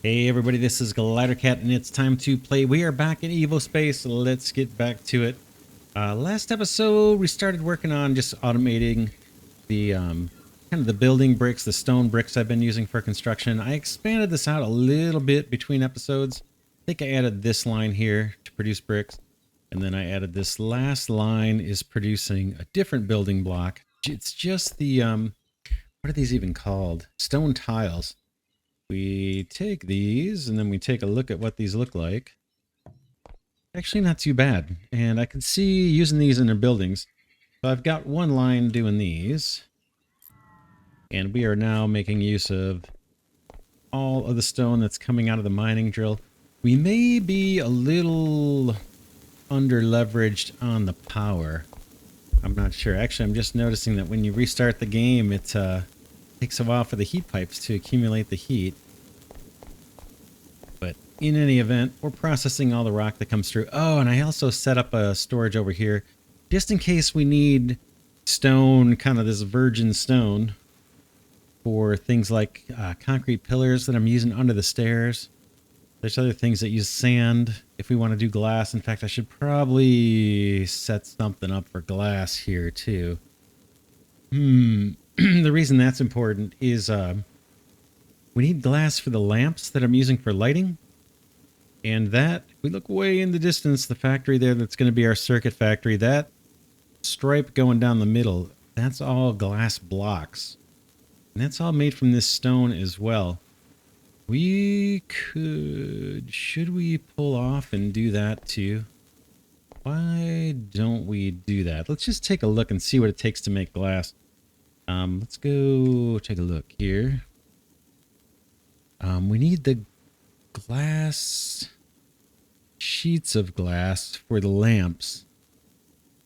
Hey everybody, this is Glidercat and it's time to play. We are back in Evospace. Let's get back to it. Last episode we started working on just automating the kind of the building bricks, the stone bricks I've been using for construction. I expanded this out a little bit between episodes. I think I added this line here to produce bricks, and then I added this last line is producing a different building block. It's just the what are these even called? Stone tiles. We take these and then we take a look at what these look like. Actually not too bad. And I can see using these in their buildings. So I've got one line doing these. And we are now making use of all of the stone that's coming out of the mining drill. We may be a little under leveraged on the power. I'm not sure. Actually, I'm just noticing that when you restart the game, it takes a while for the heat pipes to accumulate the heat. But in any event, we're processing all the rock that comes through. Oh, and I also set up a storage over here just in case we need stone, kind of this virgin stone, for things like concrete pillars that I'm using under the stairs. There's other things that use sand if we want to do glass. In fact, I should probably set something up for glass here too. The reason that's important is we need glass for the lamps that I'm using for lighting. And that, if we look way in the distance, the factory there that's going to be our circuit factory, that stripe going down the middle, that's all glass blocks. And that's all made from this stone as well. We could... should we pull off and do that too? Why don't we do that? Let's just take a look and see what it takes to make glass. Let's go take a look here. We need the glass... sheets of glass for the lamps.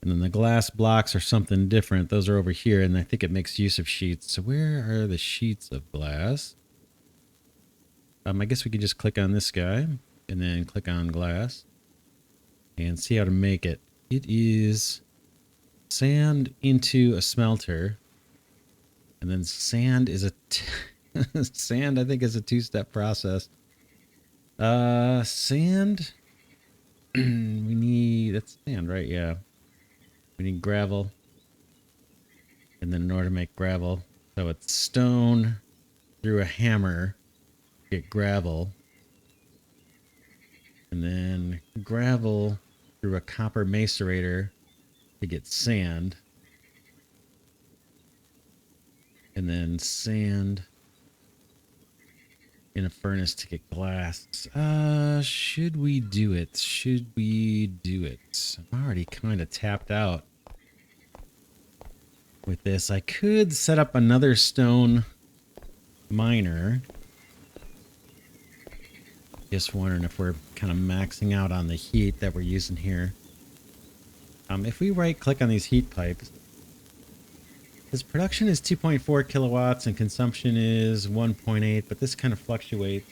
And then the glass blocks are something different. Those are over here, and I think it makes use of sheets. So where are the sheets of glass? I guess we could just click on this guy and then click on glass and see how to make it. It is sand into a smelter, and then sand is a sand I think is a two-step process. Sand we need, that's sand, right? Yeah. We need gravel. And then in order to make gravel, so it's stone through a hammer, get gravel. And then gravel through a copper macerator to get sand. And then sand in a furnace to get glass. Should we do it? Should we do it? I'm already kind of tapped out with this. I could set up another stone miner. Just wondering if we're kind of maxing out on the heat that we're using here. If we right click on these heat pipes, his production is 2.4 kilowatts and consumption is 1.8, but this kind of fluctuates.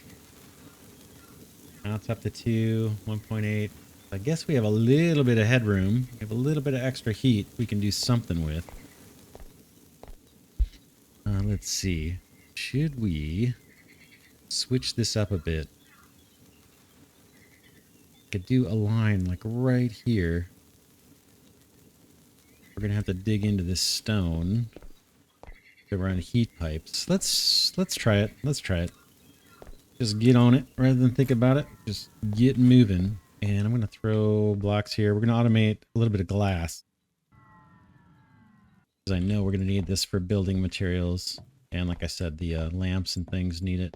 Now it's up to 2, 1.8. I guess we have a little bit of headroom. We have a little bit of extra heat we can do something with. Let's see. Should we switch this up a bit? Could do a line like right here. We're gonna have to dig into this stone to run heat pipes. Let's try it. Let's try it. Just get on it rather than think about it. Just get moving. And I'm gonna throw blocks here. We're gonna automate a little bit of glass, because I know we're gonna need this for building materials. And like I said, the lamps and things need it.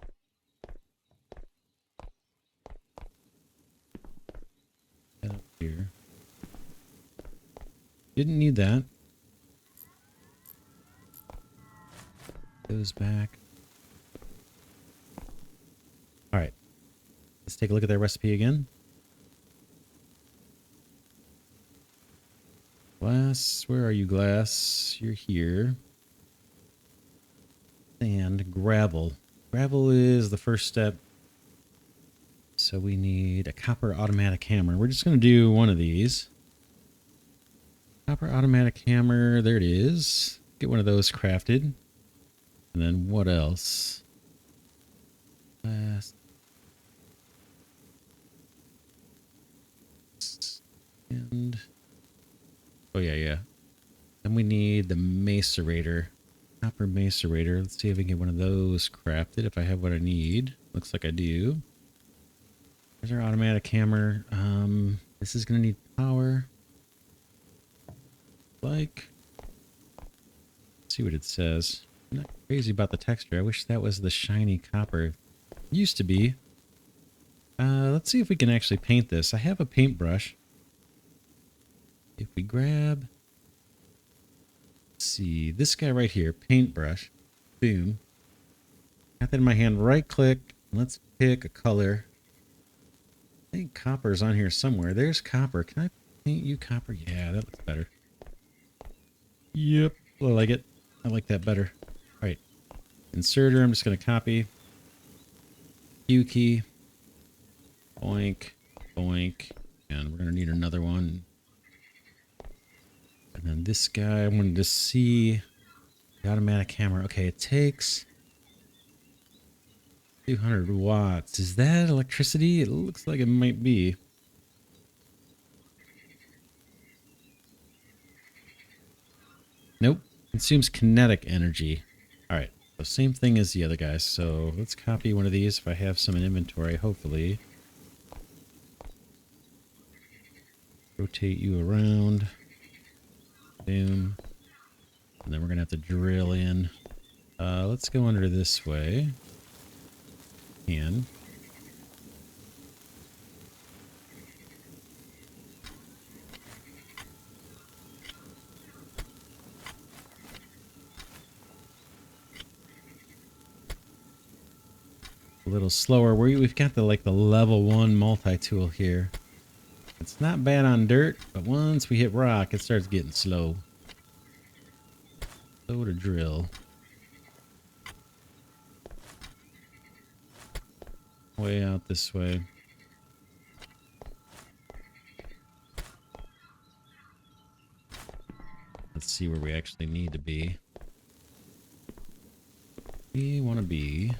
Head up here. Didn't need that. Goes back. All right. Let's take a look at that recipe again. Glass, where are you, glass? You're here. And gravel. Gravel is the first step. So we need a copper automatic hammer. We're just going to do one of these. Copper automatic hammer, there it is. Get one of those crafted. And then what else? Glass. And oh yeah. Then we need the macerator. Copper macerator. Let's see if we can get one of those crafted if I have what I need. Looks like I do. There's our automatic hammer. This is gonna need power. Let's see what it says. I'm not crazy about the texture. I wish that was the shiny copper. It used to be. Let's see if we can actually paint this. I have a paintbrush. If we grab, let's see, this guy right here, paintbrush. Boom. Got that in my hand. Right click. Let's pick a color. I think copper's on here somewhere. There's copper. Can I paint you copper? Yeah, that looks better. Yep. I like it. I like that better. All right. Inserter. I'm just going to copy. Q key. Boink. Boink. And we're going to need another one. And then this guy, I wanted to see the automatic hammer. Okay, it takes 200 watts. Is that electricity? It looks like it might be. Nope. Consumes kinetic energy. All right. So same thing as the other guys. So let's copy one of these if I have some in inventory, hopefully. Rotate you around. Boom. And then we're going to have to drill in. Let's go under this way. And a little slower. We've got the level 1 multi-tool here. It's not bad on dirt, but once we hit rock, it starts getting slow. Slow to drill. Way out this way. Let's see where we actually need to be. We want to be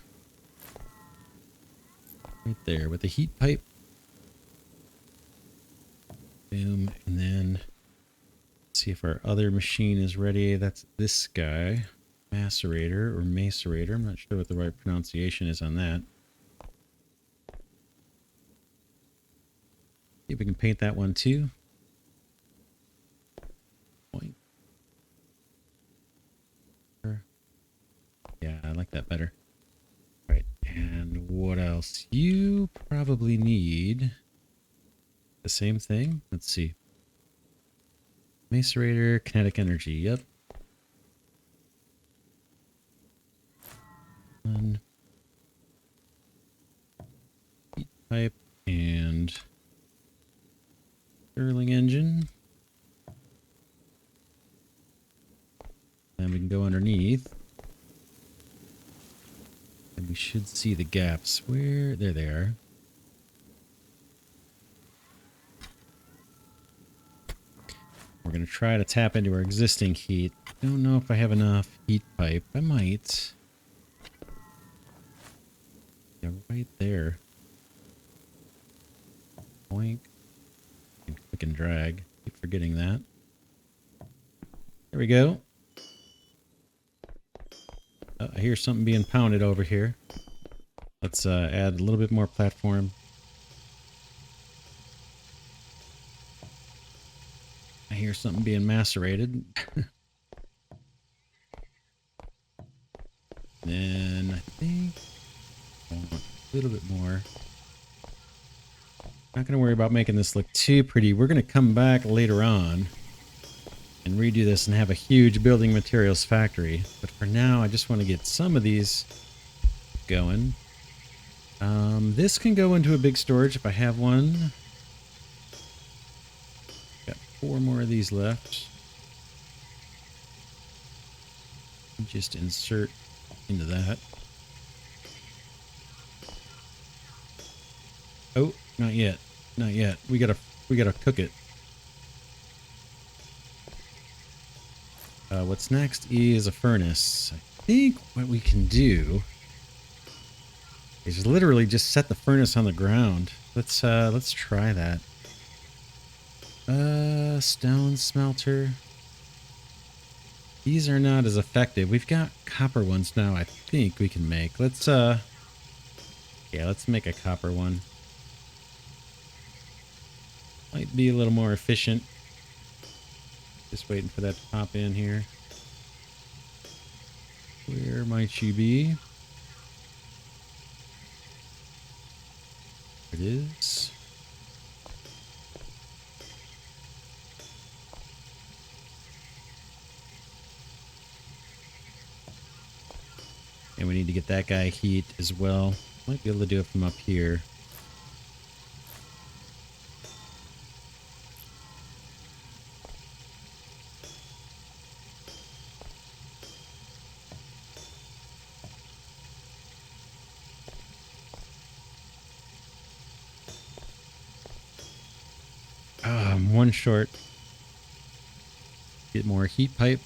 right there with the heat pipe. Boom. And then let's see if our other machine is ready. That's this guy. Macerator or macerator. I'm not sure what the right pronunciation is on that. See if we can paint that one too. Point. Yeah, I like that better. All right, and what else? You probably need the same thing. Let's see. Macerator, kinetic energy. Yep. One. Heat pipe and Stirling engine. Then we can go underneath. And we should see the gaps. Where? There they are. We're going to try to tap into our existing heat. Don't know if I have enough heat pipe. I might. Yeah, right there. Boink. And click and drag. Keep forgetting that. There we go. I hear something being pounded over here. Let's add a little bit more platform. I hear something being macerated. Then I think I want a little bit more. Not going to worry about making this look too pretty. We're going to come back later on and redo this and have a huge building materials factory. But for now, I just want to get some of these going. This can go into a big storage if I have one. Got 4 more of these left. Just insert into that. Oh, not yet. Not yet. We gotta cook it. What's next is a furnace. I think what we can do is literally just set the furnace on the ground. Let's try that. Stone smelter. These are not as effective. We've got copper ones now, I think we can make. Yeah, let's make a copper one. Might be a little more efficient. Just waiting for that to pop in here. Where might you be? There it is. And we need to get that guy heat as well. Might be able to do it from up here. I'm one short. Get more heat pipe.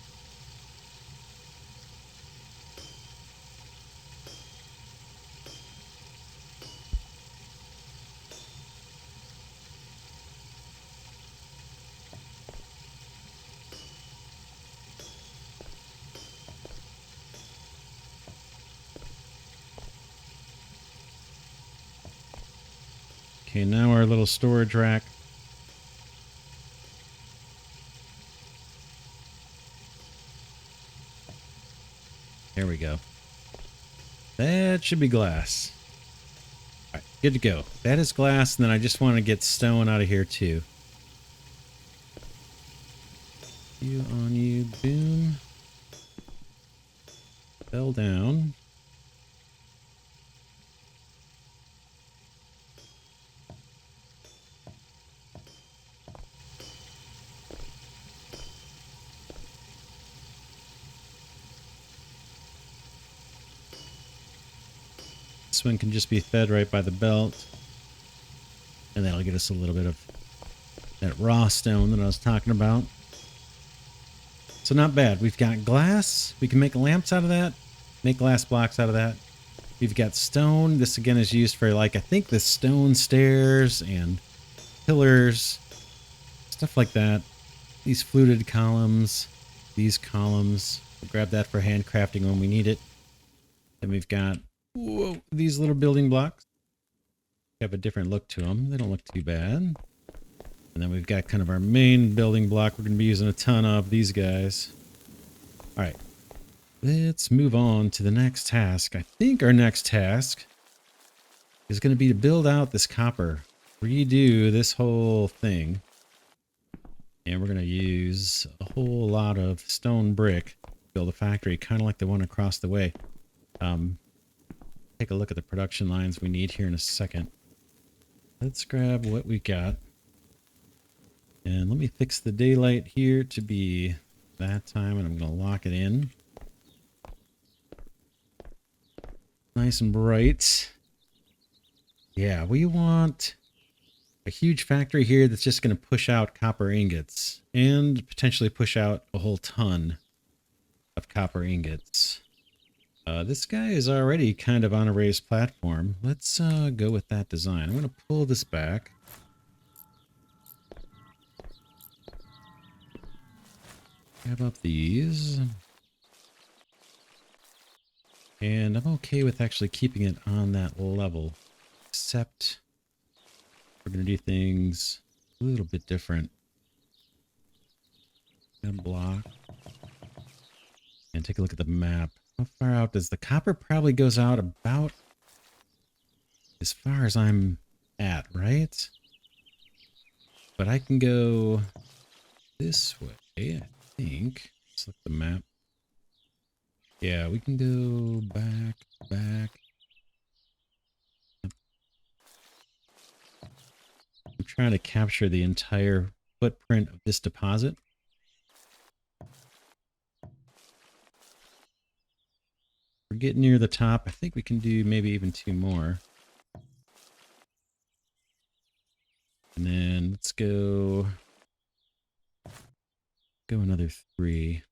Okay, now our little storage rack. There we go. That should be glass. All right, good to go. That is glass, and then I just want to get stone out of here too. You on you, boom. Fell down. This one can just be fed right by the belt. And that'll get us a little bit of that raw stone that I was talking about. So not bad. We've got glass. We can make lamps out of that. Make glass blocks out of that. We've got stone. This again is used for, like, I think the stone stairs and pillars. Stuff like that. These fluted columns. These columns. We'll grab that for handcrafting when we need it. Then we've got these little building blocks. Have a different look to them. They don't look too bad. And then we've got kind of our main building block we're going to be using a ton of, these guys. All right. Let's move on to the next task. I think our next task is going to be to build out this copper. Redo this whole thing. And we're going to use a whole lot of stone brick to build a factory, kind of like the one across the way. Take a look at the production lines we need here in a second. Let's grab what we got. And let me fix the daylight here to be that time, and I'm going to lock it in. Nice and bright. Yeah, we want a huge factory here that's just going to push out copper ingots and potentially push out a whole ton of copper ingots. This guy is already kind of on a raised platform. Let's go with that design. I'm going to pull this back. Grab up these. And I'm okay with actually keeping it on that level. Except we're going to do things a little bit different. Gonna block. And take a look at the map. How far out does the copper probably goes out about as far as I'm at, right? But I can go this way, I think. Let's look at the map. Yeah, we can go back. I'm trying to capture the entire footprint of this deposit. We're getting near the top. I think we can do maybe even 2 more. And then let's go another 3.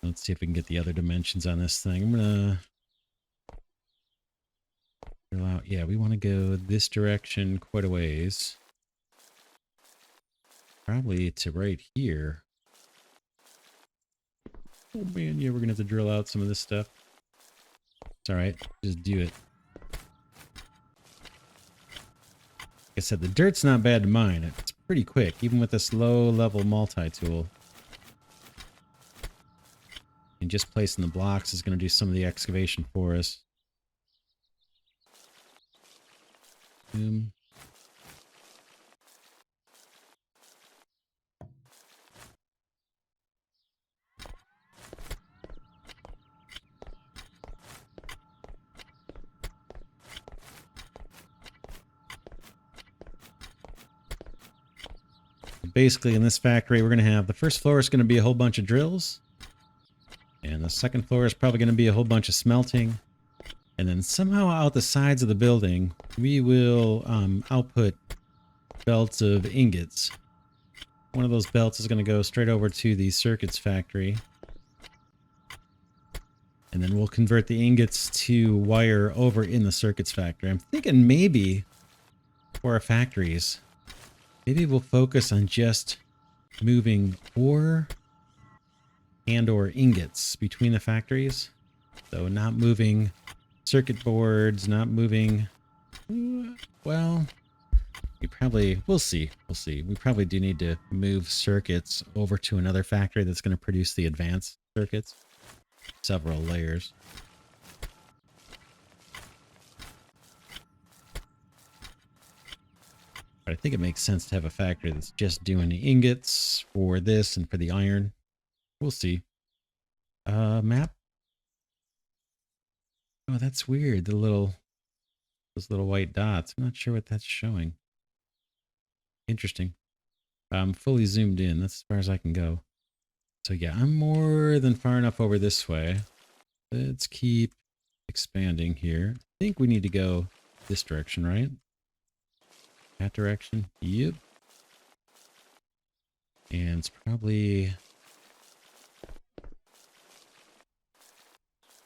Let's see if we can get the other dimensions on this thing. I'm gonna fill out yeah, we want to go this direction quite a ways. Probably to right here. Oh man, yeah, we're gonna have to drill out some of this stuff. It's alright, just do it. Like I said, the dirt's not bad to mine. It's pretty quick, even with this low-level multi-tool. And just placing the blocks is going to do some of the excavation for us. Boom. Basically, in this factory, we're going to have the first floor is going to be a whole bunch of drills. And the second floor is probably going to be a whole bunch of smelting. And then somehow out the sides of the building, we will output belts of ingots. One of those belts is going to go straight over to the circuits factory. And then we'll convert the ingots to wire over in the circuits factory. I'm thinking maybe for our factories, maybe we'll focus on just moving ore and or ingots between the factories. So not moving circuit boards, not moving... Well, we'll see. We probably do need to move circuits over to another factory that's going to produce the advanced circuits. Several layers. But I think it makes sense to have a factory that's just doing the ingots for this and for the iron. We'll see. Map. Oh, that's weird. Those little white dots. I'm not sure what that's showing. Interesting. I'm fully zoomed in. That's as far as I can go. So yeah, I'm more than far enough over this way. Let's keep expanding here. I think we need to go this direction, right? That direction. Yep. And it's probably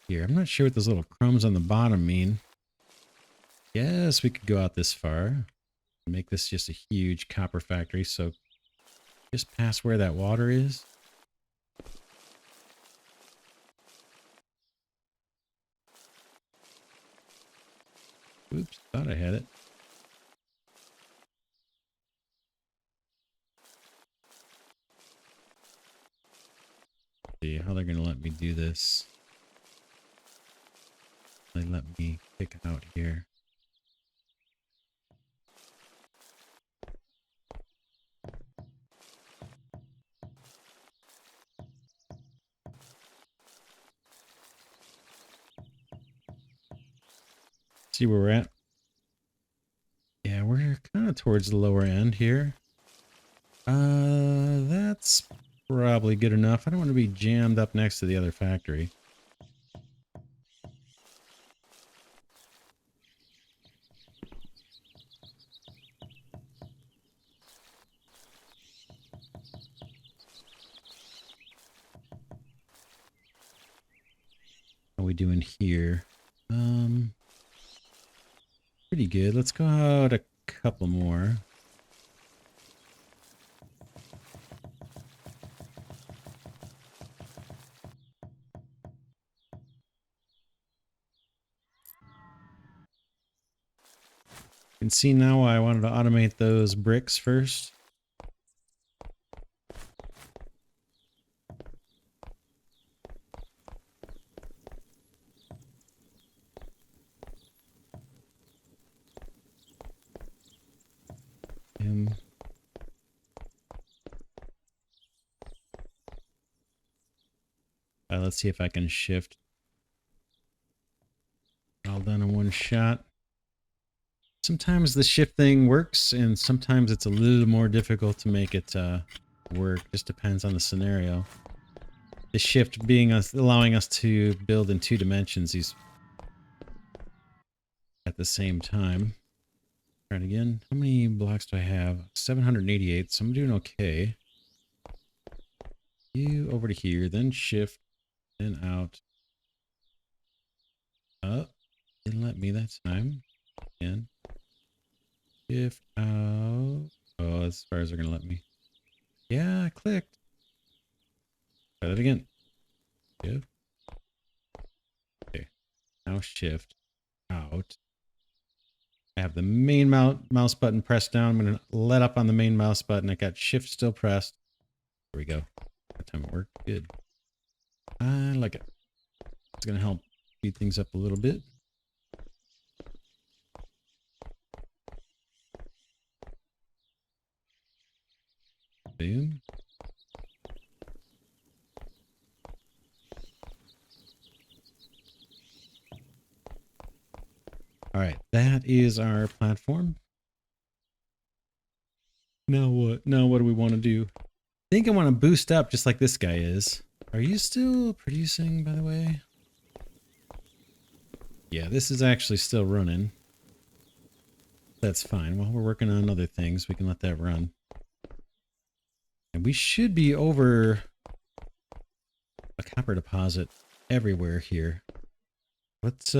here. I'm not sure what those little crumbs on the bottom mean. Yes, we could go out this far. Make this just a huge copper factory. So just past where that water is. Oops, thought I had it. See how they're going to let me do this. They let me pick out here. See where we're at? Yeah, we're kind of towards the lower end here. That's probably good enough. I don't want to be jammed up next to the other factory. How are we doing here? Pretty good. Let's go out a couple more. You can see now why I wanted to automate those bricks first. Let's see if I can shift. All done in one shot. Sometimes the shift thing works, and sometimes it's a little more difficult to make it work. Just depends on the scenario. The shift being allowing us to build in 2 dimensions at the same time. Try it again. How many blocks do I have? 788, so I'm doing okay. You over to here, then shift, then out. Oh, didn't let me that time. in. Shift out. Oh, as far as they're going to let me. Yeah, I clicked. Try that again. Shift. Okay. Now shift out. I have the main mouse button pressed down. I'm going to let up on the main mouse button. I got shift still pressed. There we go. That time it worked. Good. I like it. It's going to help speed things up a little bit. Boom. All right, that is our platform. Now what? Now what do we want to do? I think I want to boost up just like this guy is. Are you still producing, by the way? Yeah, this is actually still running. That's fine. While we're working on other things, we can let that run. And we should be over a copper deposit everywhere here. Let's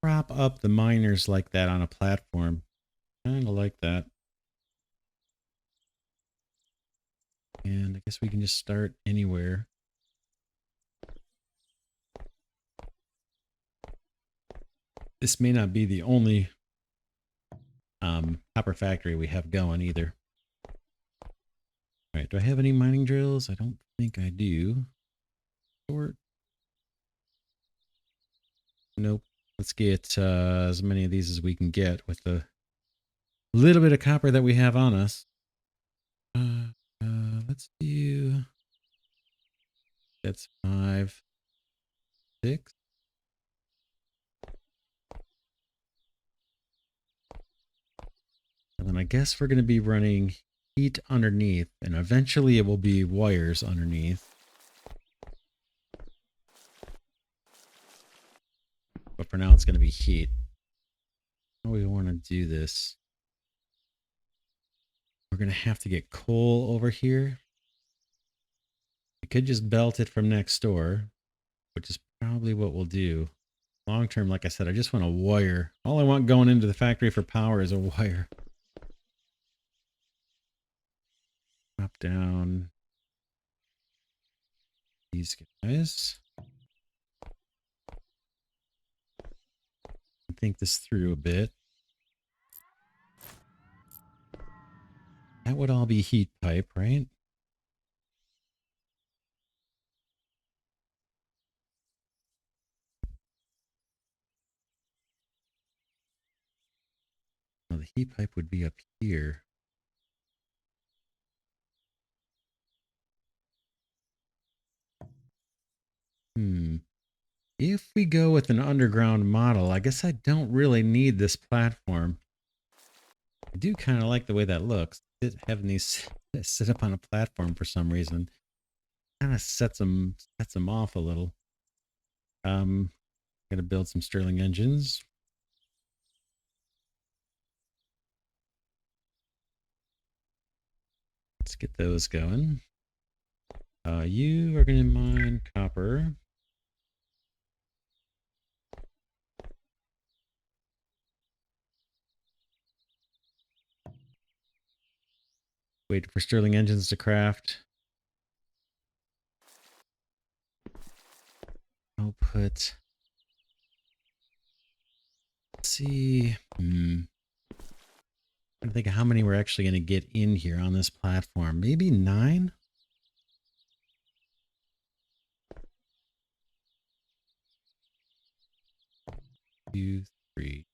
prop up the miners like that on a platform. Kind of like that. And I guess we can just start anywhere. This may not be the only copper factory we have going either. All right, do I have any mining drills? I don't think I do. Short. Nope. Let's get as many of these as we can get with the little bit of copper that we have on us. Let's do... That's 5, 6. And then I guess we're going to be running heat underneath, and eventually it will be wires underneath. But for now, it's going to be heat. How do we want to do this? We're going to have to get coal over here. We could just belt it from next door, which is probably what we'll do. Long term, like I said, I just want a wire. All I want going into the factory for power is a wire. Drop down these guys. Think this through a bit. That would all be heat pipe, right? Well, the heat pipe would be up here. If we go with an underground model, I guess I don't really need this platform. I do kind of like the way that looks. Having these sit up on a platform for some reason kind of sets them off a little. Gonna build some Stirling engines. Let's get those going. You are gonna mine copper. Wait for Stirling engines to craft. Output. Let's see. I think of how many we're actually going to get in here on this platform. Maybe 9? Two, three.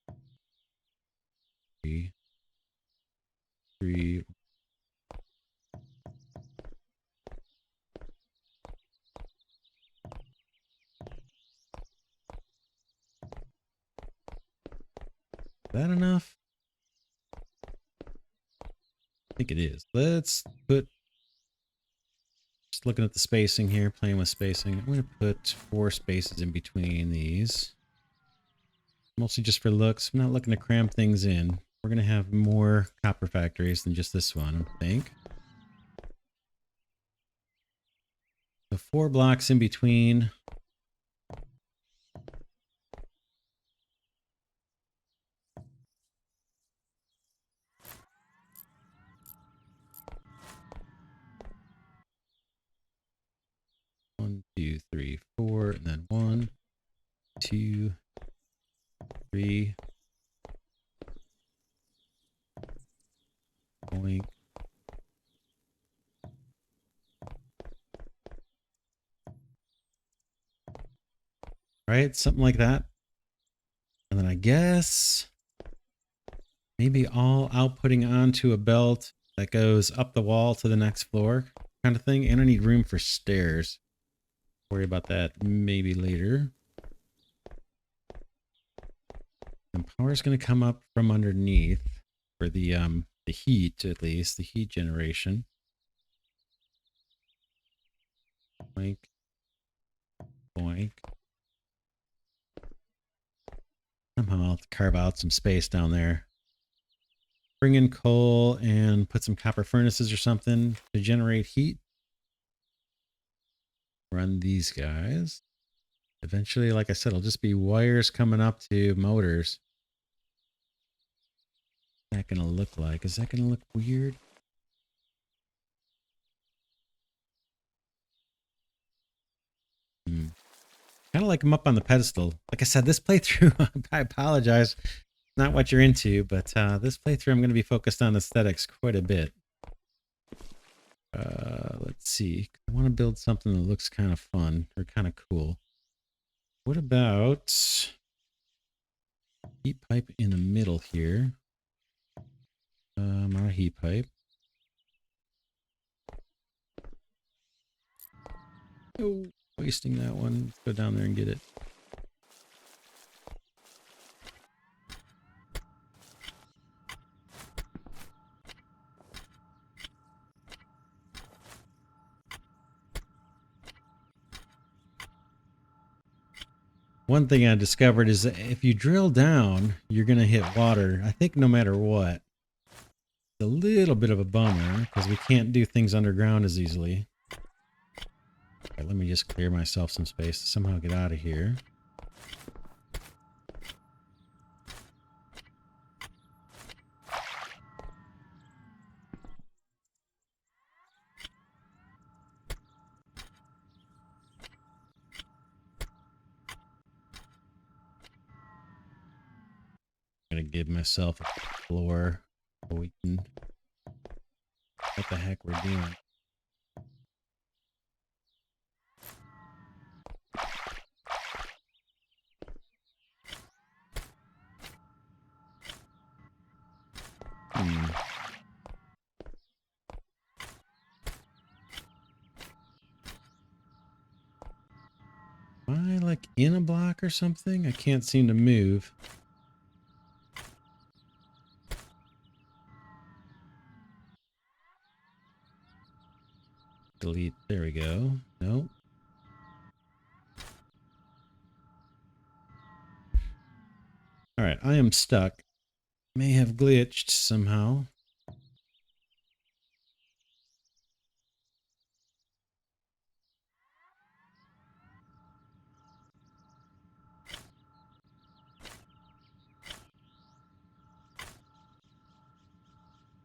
That enough? I think it is. Let's put... Just looking at the spacing here, playing with spacing. I'm going to put 4 spaces in between these. Mostly just for looks. I'm not looking to cram things in. We're going to have more copper factories than just this one, I think. So 4 blocks in between. 2, 3, 4, and then 1, 2, 3. Boink. Right? Something like that. And then I guess maybe all outputting onto a belt that goes up the wall to the next floor kind of thing. And I need room for stairs. Worry about that maybe later. And power's going to come up from underneath for the heat, at least the heat generation. Boink. Boink. Somehow I'll have to carve out some space down there. Bring in coal and put some copper furnaces or something to generate heat. Run these guys. Eventually, like I said, it'll just be wires coming up to motors. What's that going to look like? Is that going to look weird? Kind of like them up on the pedestal. Like I said, this playthrough, I apologize, not what you're into, but this playthrough I'm going to be focused on aesthetics quite a bit. Let's see. I want to build something that looks kind of fun or kind of cool. What about heat pipe in the middle here? Not a heat pipe. Oh, wasting that one. Let's go down there and get it. One thing I discovered is that if you drill down, you're going to hit water. I think no matter what. It's a little bit of a bummer because we can't do things underground as easily. Okay, let me just clear myself some space to somehow get out of here. I'm going to give myself a floor so we can... What the heck we're doing? Am I like in a block or something? I can't seem to move. Delete. There we go. Nope. All right, I am stuck. May have glitched somehow.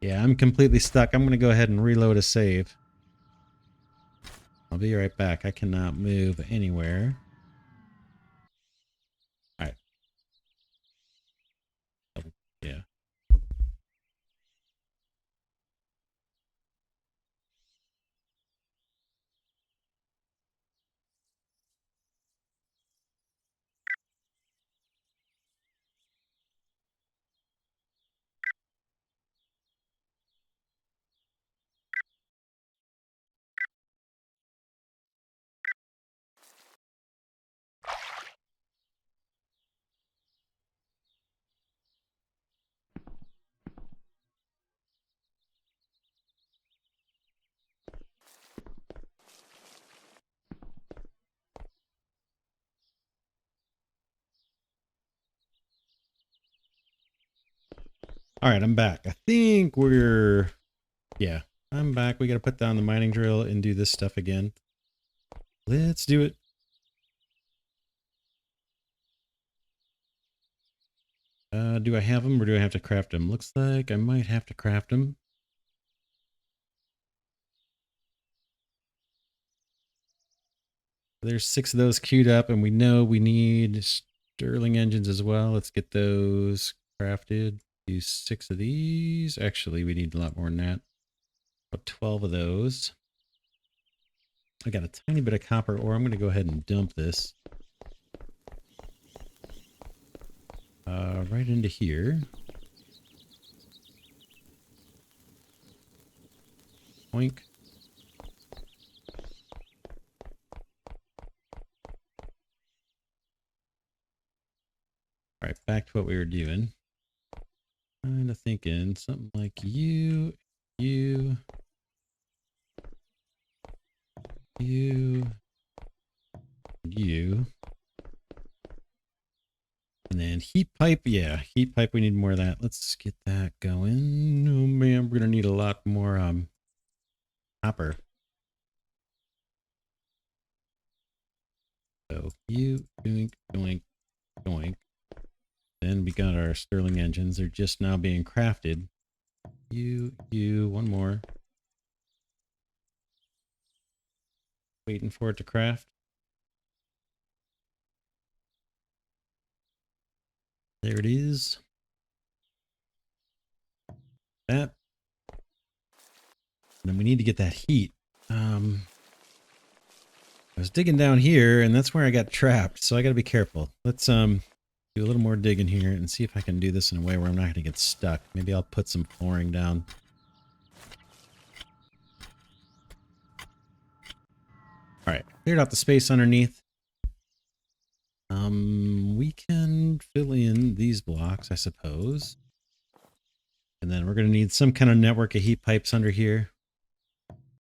Yeah, I'm completely stuck. I'm going to go ahead and reload a save. I'll be right back. I cannot move anywhere. All right. Yeah. All right, I'm back. I think we're... Yeah, I'm back. We got to put down the mining drill and do this stuff again. Let's do it. Do I have them or do I have to craft them? Looks like I might have to craft them. There's 6 of those queued up, and we know we need Stirling engines as well. Let's get those crafted. Do 6 of these. Actually, we need a lot more than that. About 12 of those. I got a tiny bit of copper ore. I'm going to go ahead and dump this. Right into here. Oink. All right, back to what we were doing. Kind of thinking something like you, you, you, you. And then heat pipe. Yeah, heat pipe. We need more of that. Let's get that going. Oh man, we're going to need a lot more copper. So you, doink, doink, doink. Then we got our Stirling engines. They're just now being crafted. You, one more. Waiting for it to craft. There it is. That. And then we need to get that heat. I was digging down here, and that's where I got trapped, so I got to be careful. Let's do a little more digging here and see if I can do this in a way where I'm not going to get stuck. Maybe I'll put some flooring down. All right, cleared out the space underneath. We can fill in these blocks, I suppose. And then we're going to need some kind of network of heat pipes under here.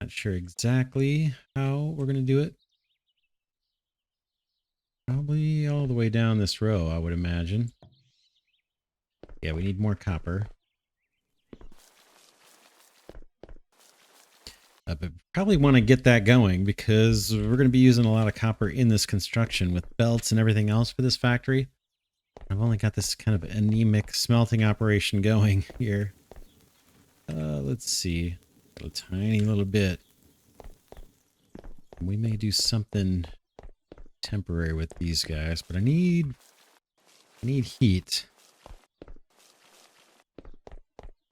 Not sure exactly how we're going to do it. Probably all the way down this row, I would imagine. Yeah, we need more copper. But probably want to get that going because we're going to be using a lot of copper in this construction with belts and everything else for this factory. I've only got this kind of anemic smelting operation going here. Let's see. A tiny little bit. We may do something temporary with these guys, but I need heat.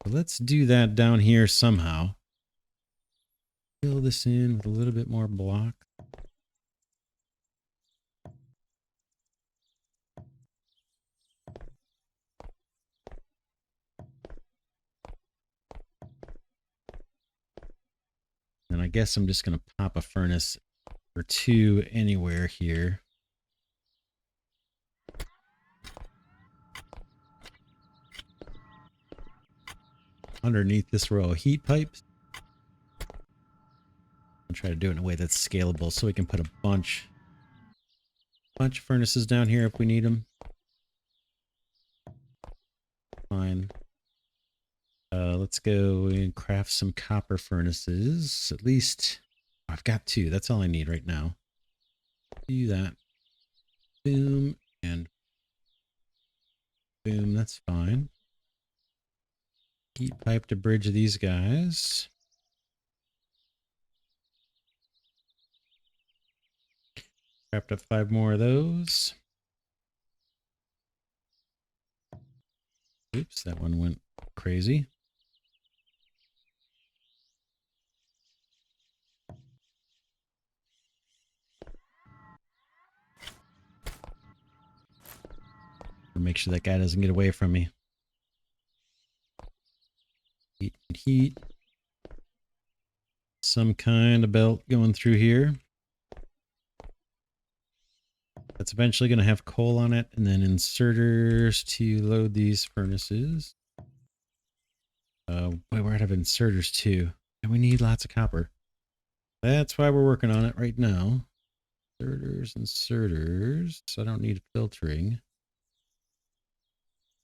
So let's do that down here somehow. Fill this in with a little bit more block. And I guess I'm just going to pop a furnace or 2 anywhere here. Underneath this row of heat pipes. I'll try to do it in a way that's scalable so we can put a bunch of furnaces down here if we need them. Fine. Let's go and craft some copper furnaces. At least I've got 2. That's all I need right now. Do that. Boom and boom. That's fine. Heat pipe to bridge these guys. Craft up 5 more of those. Oops, that one went crazy. Make sure that guy doesn't get away from me. Heat and heat. Some kind of belt going through here. That's eventually going to have coal on it, and then inserters to load these furnaces. Wait, we're out of inserters too, and we need lots of copper. That's why we're working on it right now. Inserters. I don't need filtering.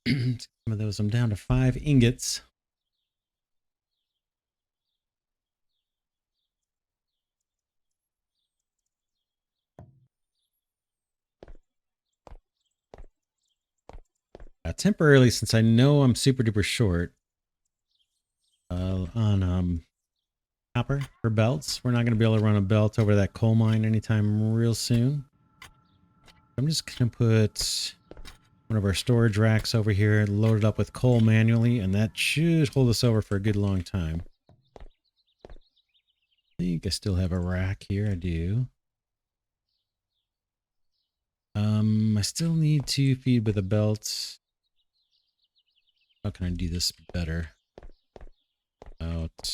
Some of those, I'm down to 5 ingots. Temporarily, since I know I'm super duper short on copper for belts. We're not going to be able to run a belt over that coal mine anytime real soon. I'm just going to put one of our storage racks over here, load it up with coal manually, and that should hold us over for a good long time. I think I still have a rack here. I do. I still need to feed with a belt. How can I do this better? About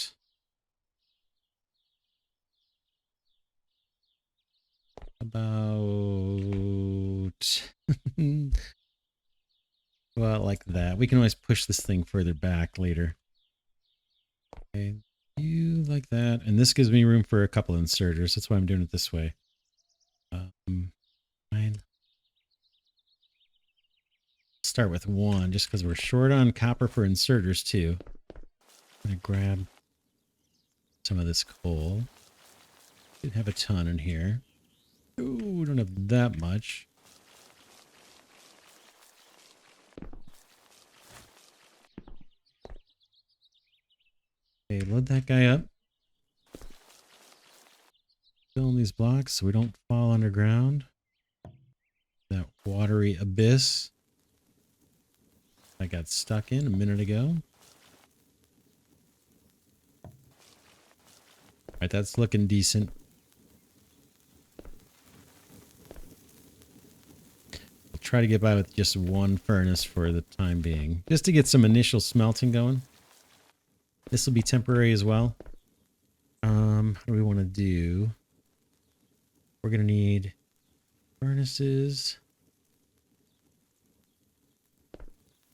well, like that. We can always push this thing further back later. Okay, you like that, and this gives me room for a couple inserters. That's why I'm doing it this way. Fine. Start with one, just because we're short on copper for inserters too. I'm gonna grab some of this coal. Didn't have a ton in here. Ooh, we don't have that much. Okay, load that guy up. Fill in these blocks so we don't fall underground. That watery abyss I got stuck in a minute ago. All right, that's looking decent. I'll try to get by with just one furnace for the time being, just to get some initial smelting going. This will be temporary as well. How do we want to do? We're going to need furnaces.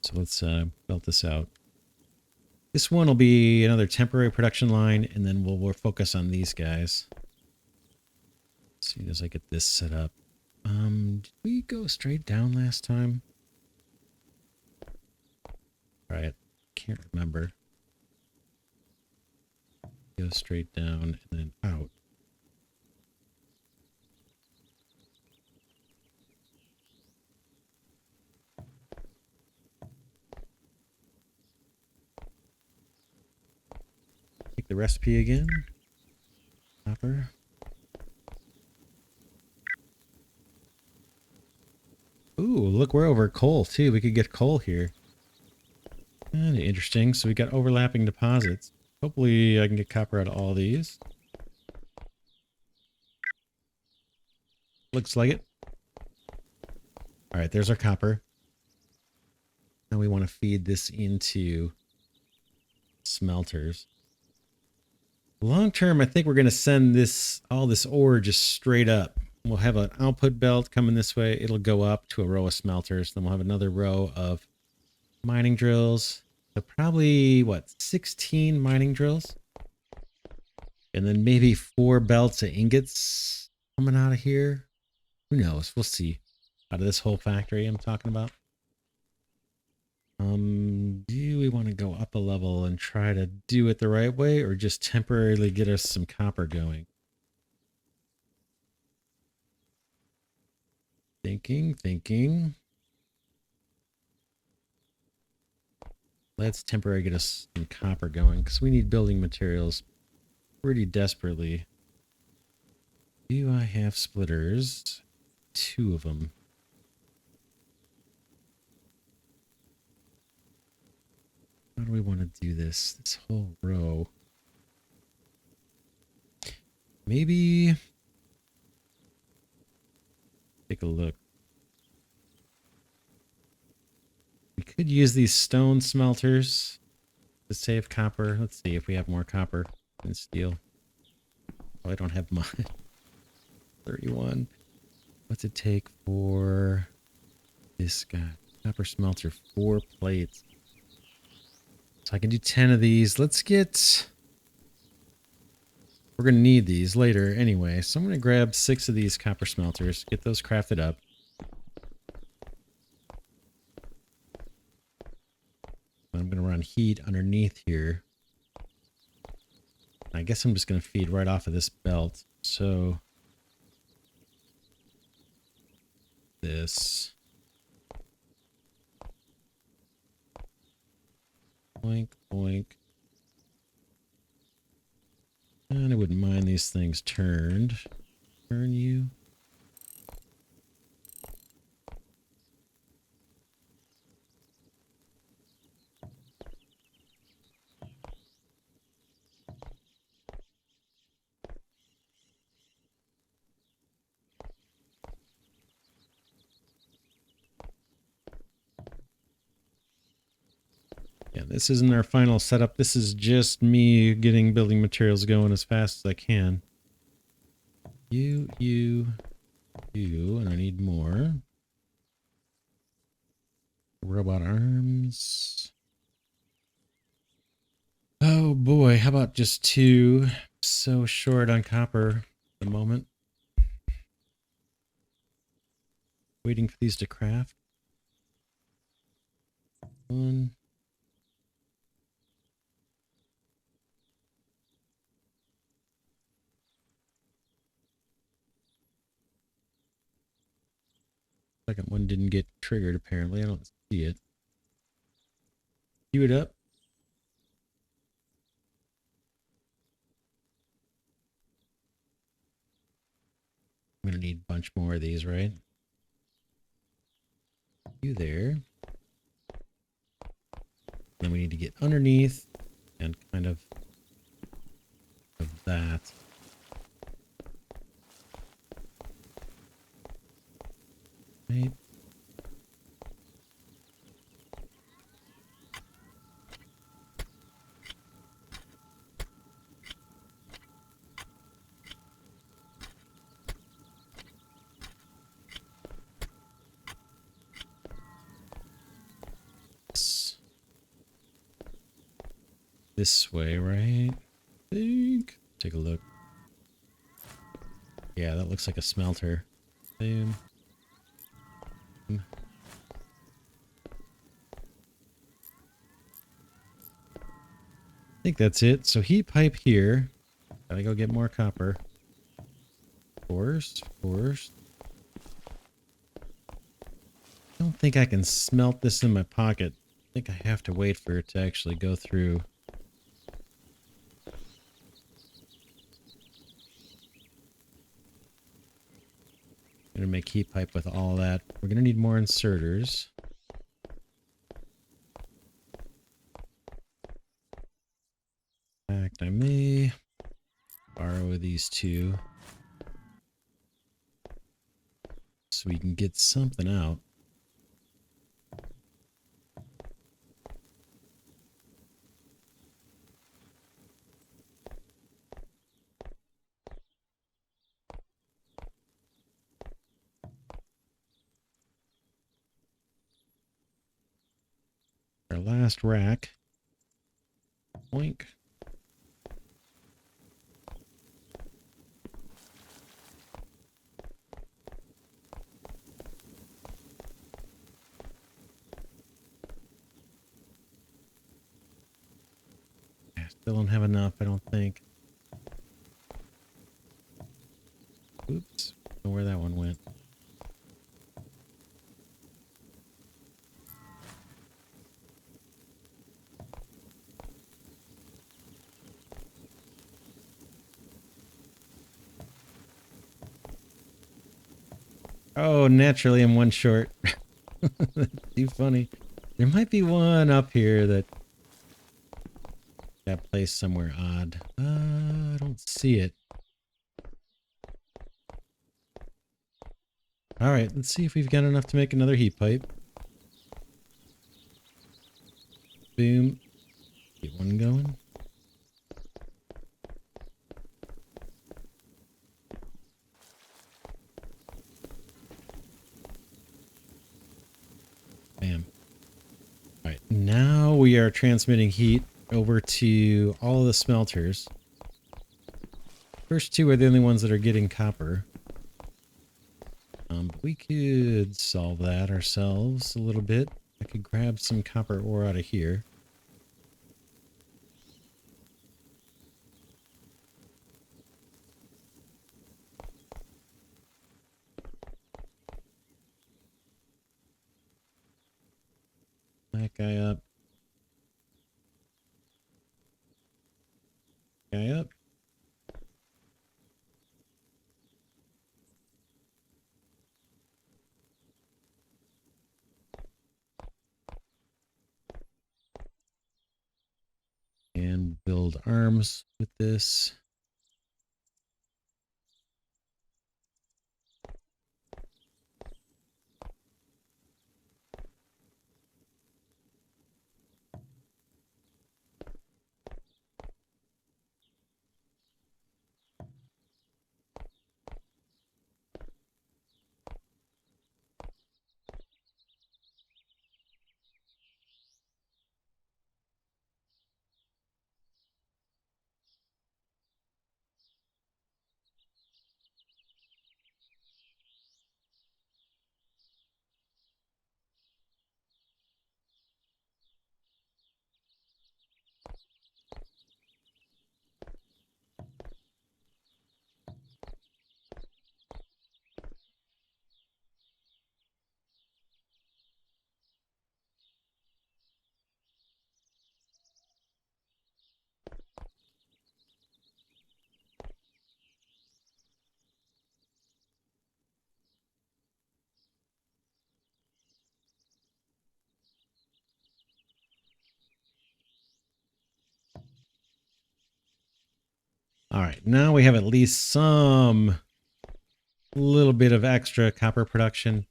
So let's belt this out. This one will be another temporary production line, and then we'll focus on these guys. As soon as I get this set up. Did we go straight down last time? All right, can't remember. Go straight down and then out. Take the recipe again. Copper. Ooh, look, we're over coal too. We could get coal here. Kind of interesting. So we got overlapping deposits. Hopefully I can get copper out of all these. Looks like it. All right, there's our copper. Now we want to feed this into smelters. Long term, I think we're going to send all this ore just straight up. We'll have an output belt coming this way. It'll go up to a row of smelters. Then we'll have another row of mining drills. So probably, what, 16 mining drills? And then maybe 4 belts of ingots coming out of here. Who knows? We'll see. Out of this whole factory I'm talking about. Do we want to go up a level and try to do it the right way, or just temporarily get us some copper going? Thinking. Let's temporarily get us some copper going, because we need building materials pretty desperately. Do I have splitters? 2 of them. How do we want to do this? This whole row. Maybe. Take a look. We could use these stone smelters to save copper. Let's see if we have more copper than steel. Oh, I don't have much. 31. What's it take for this guy? Copper smelter, 4 plates. So I can do 10 of these. Let's get... We're going to need these later anyway. So I'm going to grab 6 of these copper smelters. Get those crafted up. I'm going to run heat underneath here. I guess I'm just going to feed right off of this belt. So... this... Boink, boink. And I wouldn't mind these things turned. Turn you. Yeah, this isn't our final setup. This is just me getting building materials going as fast as I can. You, and I need more. Robot arms. Oh boy, how about just 2? So short on copper at the moment. Waiting for these to craft. 1. Second one didn't get triggered apparently. I don't see it. Queue it up. I'm gonna need a bunch more of these, right? You there. Then we need to get underneath and kind of that. Right. This way, right? I think. Take a look. Yeah, that looks like a smelter. Boom. I think that's it. So heat pipe here. Gotta go get more copper. Force. I don't think I can smelt this in my pocket. I think I have to wait for it to actually go through. I'm gonna make heat pipe with all that. We're gonna need more inserters. In fact, I may borrow these 2 so we can get something out. Our last rack. Boink. Still don't have enough, I don't think. Oops. I don't know where that one went. Oh, naturally I'm 1 short. That's too funny. There might be one up here that got placed somewhere odd. I don't see it. Alright, let's see if we've got enough to make another heat pipe. Boom. Get one going. Bam. Alright, now we are transmitting heat over to all of the smelters. First 2 are the only ones that are getting copper. But we could solve that ourselves a little bit. I could grab some copper ore out of here. That guy up. Guy up. build arms with this. All right, now we have at least some little bit of extra copper production.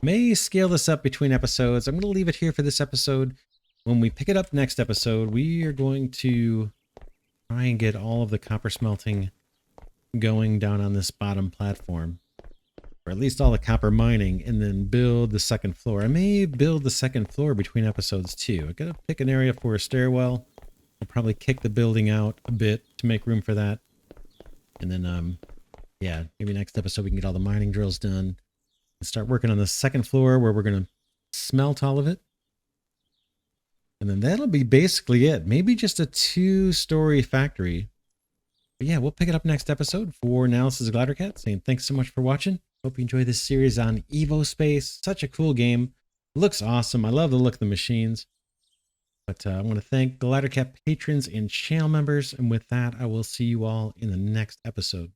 May scale this up between episodes. I'm going to leave it here for this episode. When we pick it up next episode, we are going to try and get all of the copper smelting going down on this bottom platform, or at least all the copper mining, and then build the second floor. I may build the second floor between episodes too. I gotta pick an area for a stairwell. I'll probably kick the building out a bit to make room for that. And then, yeah, maybe next episode we can get all the mining drills done and start working on the second floor where we're going to smelt all of it. And then that'll be basically it. Maybe just a 2-story factory. But yeah, we'll pick it up next episode. For now, this is Glidercat saying thanks so much for watching. Hope you enjoy this series on Evospace. Such a cool game. Looks awesome. I love the look of the machines. But I want to thank Glidercat patrons and channel members. And with that, I will see you all in the next episode.